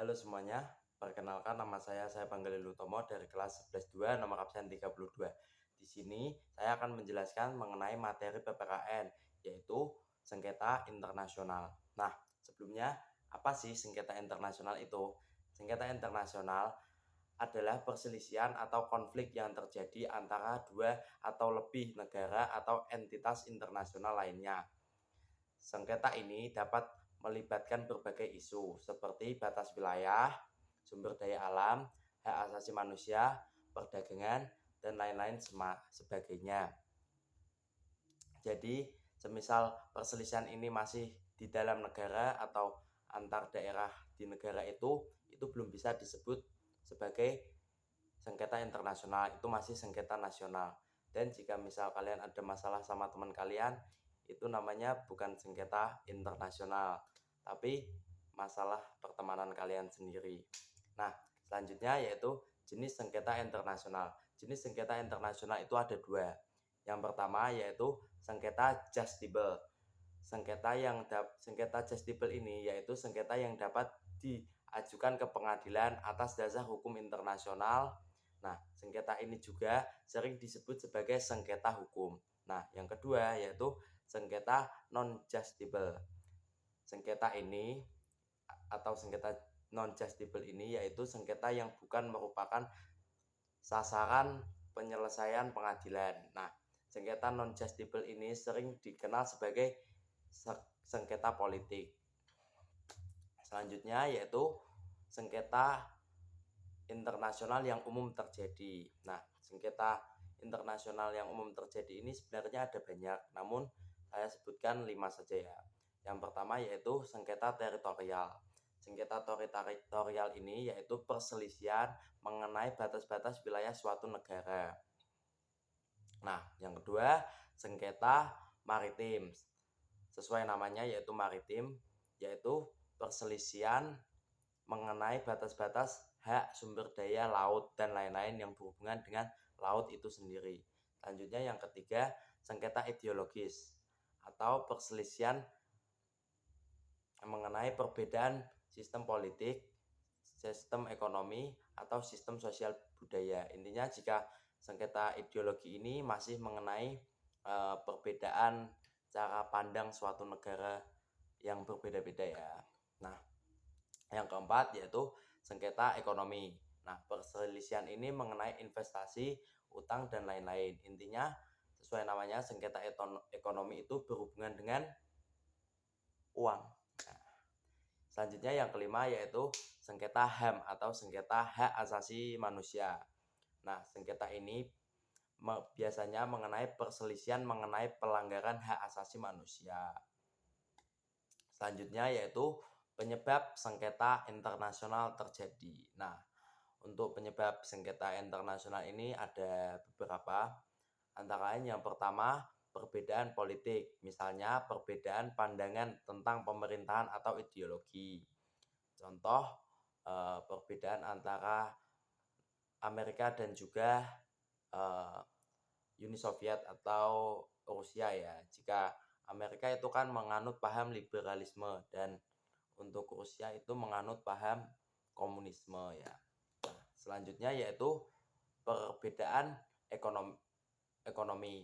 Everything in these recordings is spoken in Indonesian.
Halo semuanya, perkenalkan nama saya Panggali Lutomo dari kelas 11-2 nomor absen 32. Di sini saya akan menjelaskan mengenai materi PPKN, yaitu sengketa internasional. Nah, sebelumnya apa sih sengketa internasional itu? Sengketa internasional adalah perselisihan atau konflik yang terjadi antara dua atau lebih negara atau entitas internasional lainnya. Sengketa ini dapat melibatkan berbagai isu seperti batas wilayah, sumber daya alam, hak asasi manusia, perdagangan, dan lain-lain sebagainya. Jadi, semisal perselisihan ini masih di dalam negara atau antar daerah di negara itu belum bisa disebut sebagai sengketa internasional, itu masih sengketa nasional. Dan jika misal kalian ada masalah sama teman kalian, itu namanya bukan sengketa internasional, tapi masalah pertemanan kalian sendiri. Nah, selanjutnya yaitu jenis sengketa internasional. Jenis sengketa internasional itu ada dua. Yang pertama yaitu sengketa justable. Sengketa justable ini yaitu sengketa yang dapat diajukan ke pengadilan atas dasar hukum internasional. Nah, sengketa ini juga sering disebut sebagai sengketa hukum. Nah, yang kedua yaitu sengketa non-justable. Sengketa ini atau sengketa non-justable ini yaitu sengketa yang bukan merupakan sasaran penyelesaian pengadilan. Nah, sengketa non-justable ini sering dikenal sebagai sengketa politik. Selanjutnya yaitu sengketa internasional yang umum terjadi. Nah, sengketa internasional yang umum terjadi ini sebenarnya ada banyak, namun saya sebutkan 5 saja ya. Yang pertama yaitu sengketa teritorial. Sengketa teritorial ini yaitu perselisihan mengenai batas-batas wilayah suatu negara. Nah, yang kedua sengketa maritim. Sesuai namanya yaitu maritim, yaitu perselisihan mengenai batas-batas hak sumber daya laut dan lain-lain yang berhubungan dengan laut itu sendiri. Selanjutnya yang ketiga, sengketa ideologis atau perselisihan mengenai perbedaan sistem politik, sistem ekonomi, atau sistem sosial budaya. Intinya jika sengketa ideologi ini masih mengenai perbedaan cara pandang suatu negara yang berbeda-beda ya. Nah, yang keempat yaitu sengketa ekonomi. Nah, perselisihan ini mengenai investasi, utang, dan lain-lain. Intinya, sesuai namanya, sengketa ekonomi itu berhubungan dengan uang. Nah, selanjutnya yang kelima yaitu sengketa HAM atau sengketa hak asasi manusia. Nah, sengketa ini biasanya mengenai perselisihan mengenai pelanggaran hak asasi manusia. Selanjutnya yaitu penyebab sengketa internasional terjadi. Nah, untuk penyebab sengketa internasional ini ada beberapa. Antara lain yang pertama, perbedaan politik. Misalnya perbedaan pandangan tentang pemerintahan atau ideologi. Contoh, perbedaan antara Amerika dan juga Uni Soviet atau Rusia ya. Jika Amerika itu kan menganut paham liberalisme dan untuk Rusia itu menganut paham komunisme ya. Nah, selanjutnya yaitu perbedaan ekonomi.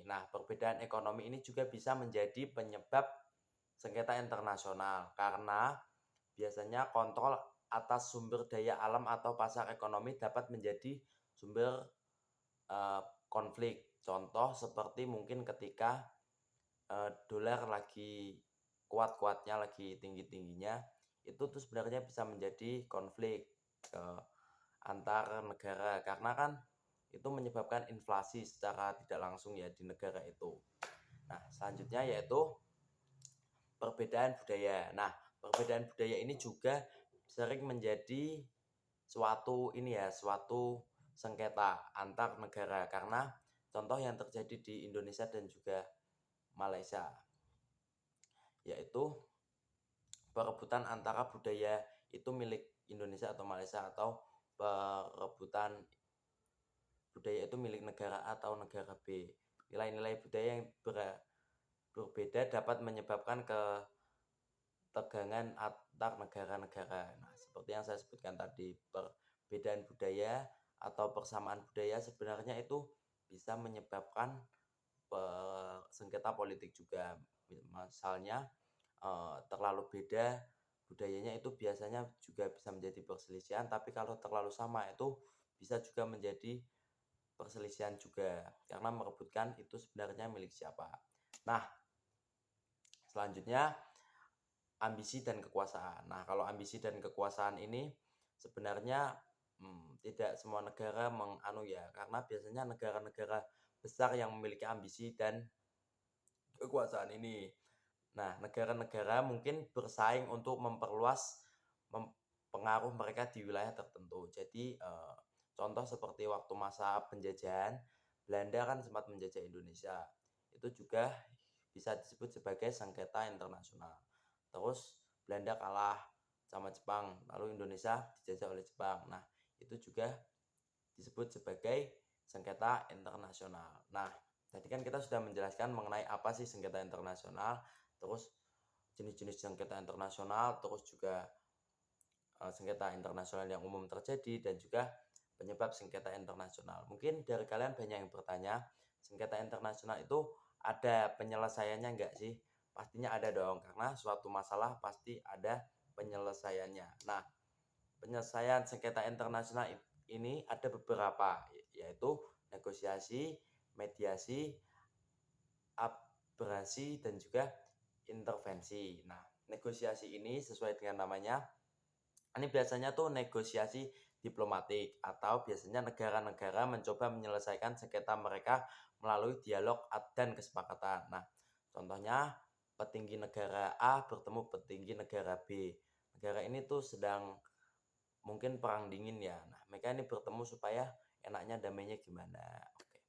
Nah, perbedaan ekonomi ini juga bisa menjadi penyebab sengketa internasional karena biasanya kontrol atas sumber daya alam atau pasar ekonomi dapat menjadi sumber konflik. Contoh seperti mungkin ketika dolar lagi kuat-kuatnya, lagi tinggi-tingginya, itu tuh sebenarnya bisa menjadi konflik antar negara karena kan itu menyebabkan inflasi secara tidak langsung ya di negara itu. Nah, selanjutnya yaitu perbedaan budaya. Nah, perbedaan budaya ini juga sering menjadi suatu sengketa antar negara karena contoh yang terjadi di Indonesia dan juga Malaysia yaitu perebutan antara budaya itu milik Indonesia atau Malaysia atau perebutan budaya itu milik negara A atau negara B. Nilai-nilai budaya yang berbeda dapat menyebabkan ketegangan antar negara-negara. Nah, seperti yang saya sebutkan tadi, perbedaan budaya atau persamaan budaya sebenarnya itu bisa menyebabkan sengketa politik juga. Misalnya terlalu beda budayanya itu biasanya juga bisa menjadi perselisihan, tapi kalau terlalu sama itu bisa juga menjadi perselisihan juga karena merebutkan itu sebenarnya milik siapa. Nah, selanjutnya ambisi dan kekuasaan. Nah, kalau ambisi dan kekuasaan ini sebenarnya tidak semua negara karena biasanya negara-negara besar yang memiliki ambisi dan kekuasaan ini. Nah, negara-negara mungkin bersaing untuk memperluas pengaruh mereka di wilayah tertentu. Jadi, contoh seperti waktu masa penjajahan, Belanda kan sempat menjajah Indonesia. Itu juga bisa disebut sebagai sengketa internasional. Terus Belanda kalah sama Jepang, lalu Indonesia dijajah oleh Jepang. Nah, itu juga disebut sebagai sengketa internasional. Nah, tadi kan kita sudah menjelaskan mengenai apa sih sengketa internasional, terus jenis-jenis sengketa internasional, terus juga sengketa internasional yang umum terjadi, dan juga penyebab sengketa internasional. Mungkin dari kalian banyak yang bertanya, sengketa internasional itu ada penyelesaiannya enggak sih? Pastinya ada dong, karena suatu masalah pasti ada penyelesaiannya. Nah, penyelesaian sengketa internasional ini ada beberapa, yaitu negosiasi, mediasi, arbitrasi, dan juga intervensi. Nah, negosiasi ini sesuai dengan namanya, ini biasanya tuh negosiasi diplomatik atau biasanya negara-negara mencoba menyelesaikan sengketa mereka melalui dialog dan kesepakatan. Nah, contohnya petinggi negara A bertemu petinggi negara B. Negara ini tuh sedang mungkin perang dingin ya. Nah, mereka ini bertemu supaya enaknya damainya gimana. Oke.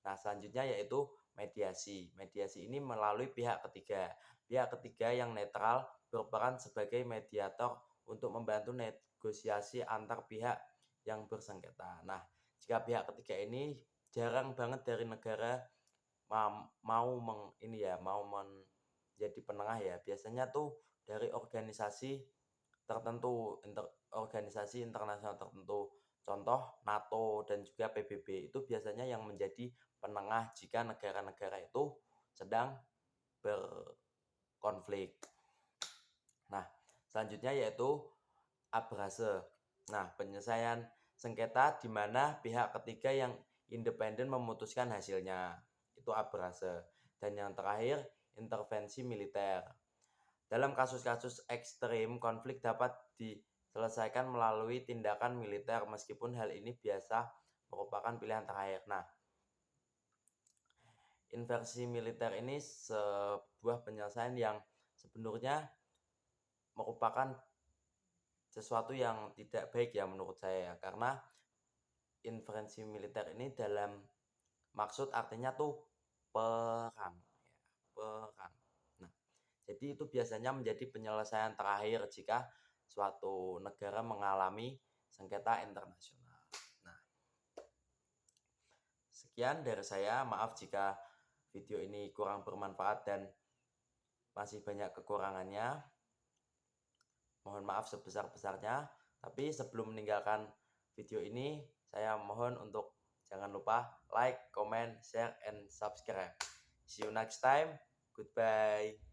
Nah, selanjutnya yaitu mediasi. Mediasi ini melalui pihak ketiga. Pihak ketiga yang netral berperan sebagai mediator untuk membantu negosiasi antar pihak yang bersengketa. Nah, jika pihak ketiga ini jarang banget dari negara mau menjadi penengah ya. Biasanya tuh dari organisasi tertentu, organisasi internasional tertentu. Contoh NATO dan juga PBB itu biasanya yang menjadi penengah jika negara-negara itu sedang berkonflik. Nah, selanjutnya yaitu arbitrase. Nah, penyelesaian sengketa di mana pihak ketiga yang independen memutuskan hasilnya. Itu arbitrase. Dan yang terakhir, intervensi militer. Dalam kasus-kasus ekstrim, konflik dapat diselesaikan melalui tindakan militer meskipun hal ini biasa merupakan pilihan terakhir. Nah, intervensi militer ini sebuah penyelesaian yang sebenarnya merupakan sesuatu yang tidak baik ya menurut saya, karena intervensi militer ini dalam maksud artinya tuh perang ya, perang. Nah, jadi itu biasanya menjadi penyelesaian terakhir jika suatu negara mengalami sengketa internasional. Nah, sekian dari saya. Maaf jika video ini kurang bermanfaat dan masih banyak kekurangannya. Mohon maaf sebesar-besarnya. Tapi sebelum meninggalkan video ini, saya mohon untuk jangan lupa like, comment, share, and subscribe. See you next time. Goodbye.